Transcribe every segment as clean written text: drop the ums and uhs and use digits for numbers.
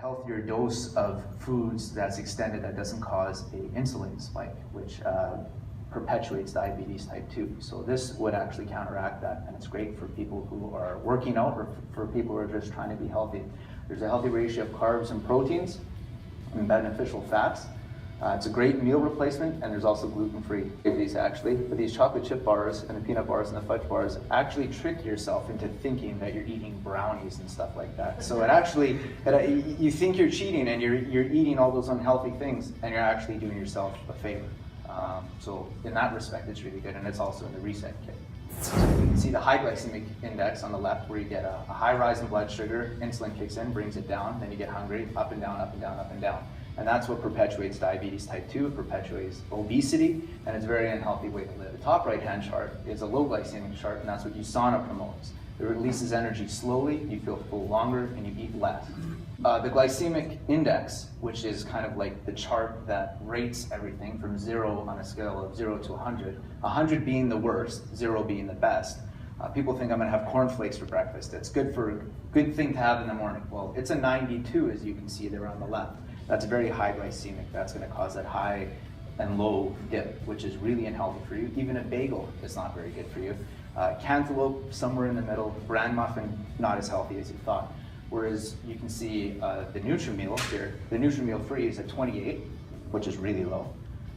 healthier dose of foods that's extended that doesn't cause an insulin spike, which perpetuates diabetes type 2. So this would actually counteract that, and it's great for people who are working out or for people who are just trying to be healthy. There's a healthy ratio of carbs and proteins and beneficial fats. It's a great meal replacement, and there's also gluten-free these actually. But these chocolate chip bars and the peanut bars and the fudge bars actually trick yourself into thinking that you're eating brownies and stuff like that. So it actually, you think you're cheating and you're eating all those unhealthy things, and you're actually doing yourself a favor. So in that respect, it's really good, and it's also in the reset kit. So you can see the high glycemic index on the left, where you get a high rise in blood sugar, insulin kicks in, brings it down, then you get hungry, up and down, up and down, up and down. And that's what perpetuates diabetes type 2, it perpetuates obesity, and it's a very unhealthy way to live. The top right-hand chart is a low glycemic chart, and that's what USANA promotes. It releases energy slowly, you feel full longer, and you eat less. The glycemic index, which is kind of like the chart that rates everything from 0 on a scale of 0 to 100, 100 being the worst, 0 being the best. People think I'm going to have cornflakes for breakfast. It's good thing to have in the morning. Well, it's a 92, as you can see there on the left. That's very high glycemic. That's going to cause that high and low dip, which is really unhealthy for you. Even a bagel is not very good for you. Cantaloupe, somewhere in the middle. Bran muffin, not as healthy as you thought. Whereas you can see the Nutrimeal here, the Nutrimeal Free is at 28, which is really low.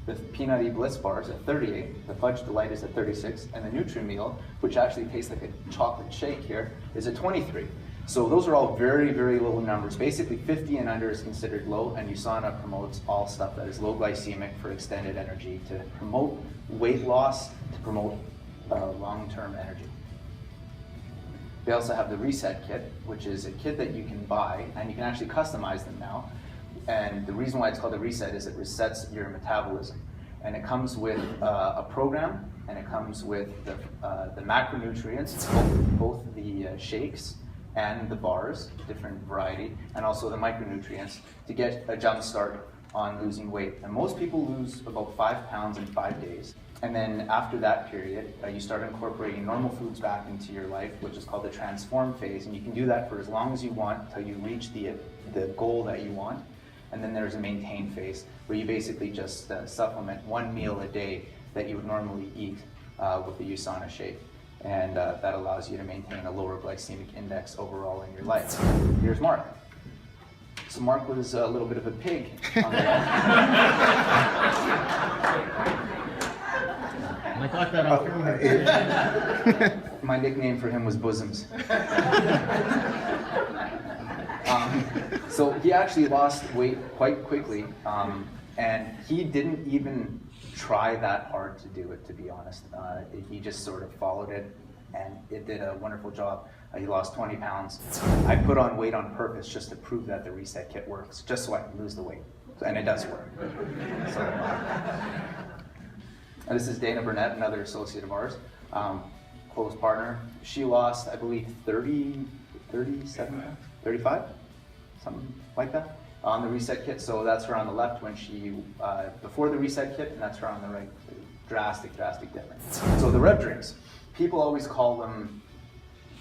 The Peanutty Bliss bar is at 38, the Fudge Delight is at 36, and the Nutrimeal, which actually tastes like a chocolate shake here, is at 23. So those are all very, very low numbers. Basically 50 and under is considered low, and USANA promotes all stuff that is low glycemic for extended energy, to promote weight loss, to promote long-term energy. They also have the Reset Kit, which is a kit that you can buy, and you can actually customize them now. And the reason why it's called a Reset is it resets your metabolism. And it comes with a program, and it comes with the macronutrients, both the shakes and the bars, different variety, and also the micronutrients to get a jump start on losing weight. And most people lose about 5 pounds in 5 days. And then after that period, you start incorporating normal foods back into your life, which is called the transform phase. And you can do that for as long as you want until you reach the goal that you want. And then there's a maintain phase, where you basically just supplement 1 meal a day that you would normally eat with the USANA shake. And that allows you to maintain a lower glycemic index overall in your life. Here's Mark. So Mark was a little bit of a pig on the left. I got that off. My nickname for him was Bosoms. So he actually lost weight quite quickly, and he didn't even try that hard to do it, to be honest. He just sort of followed it, and it did a wonderful job. He lost 20 pounds. I put on weight on purpose just to prove that the Reset Kit works, just so I can lose the weight. And it does work. So, and this is Dana Burnett, another associate of ours, close partner. She lost, I believe, 37, 35, something like that, on the Reset Kit. So that's her on the left when she, before the Reset Kit, and that's her on the right. Drastic difference. So the Rev drinks, people always call them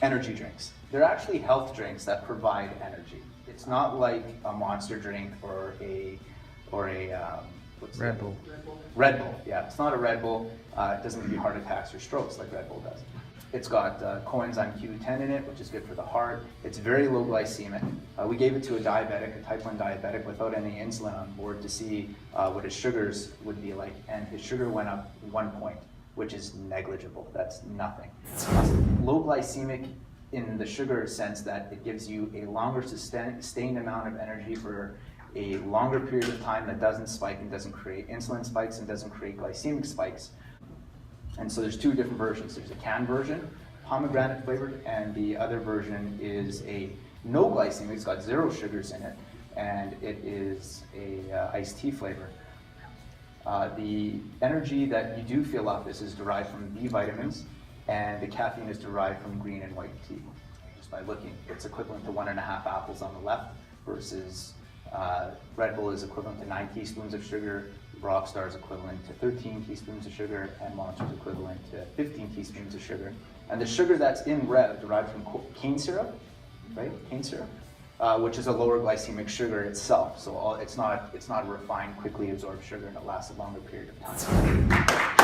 energy drinks. They're actually health drinks that provide energy. It's not like a Monster drink or a Red Bull. Red Bull, yeah. It's not a Red Bull. It doesn't give you heart attacks or strokes like Red Bull does. It's got coenzyme Q10 in it, which is good for the heart. It's very low glycemic. We gave it to a diabetic, a type 1 diabetic, without any insulin on board to see what his sugars would be like, and his sugar went up 1 point, which is negligible. That's nothing. Low glycemic in the sugar sense that it gives you a longer sustained amount of energy for a longer period of time that doesn't spike and doesn't create insulin spikes and doesn't create glycemic spikes. And so there's 2 different versions. There's a canned version, pomegranate flavored, and the other version is a no glycemic. It's got 0 sugars in it, and it is a iced tea flavor. The energy that you do feel off this is derived from B vitamins, and the caffeine is derived from green and white tea. Just by looking, it's equivalent to 1.5 apples on the left, versus Red Bull is equivalent to 9 teaspoons of sugar, Rockstar is equivalent to 13 teaspoons of sugar, and Monster is equivalent to 15 teaspoons of sugar. And the sugar that's in Rev derived from cane syrup, right? Cane syrup. which is a lower glycemic sugar itself. So it's not refined, quickly absorbed sugar, and it lasts a longer period of time.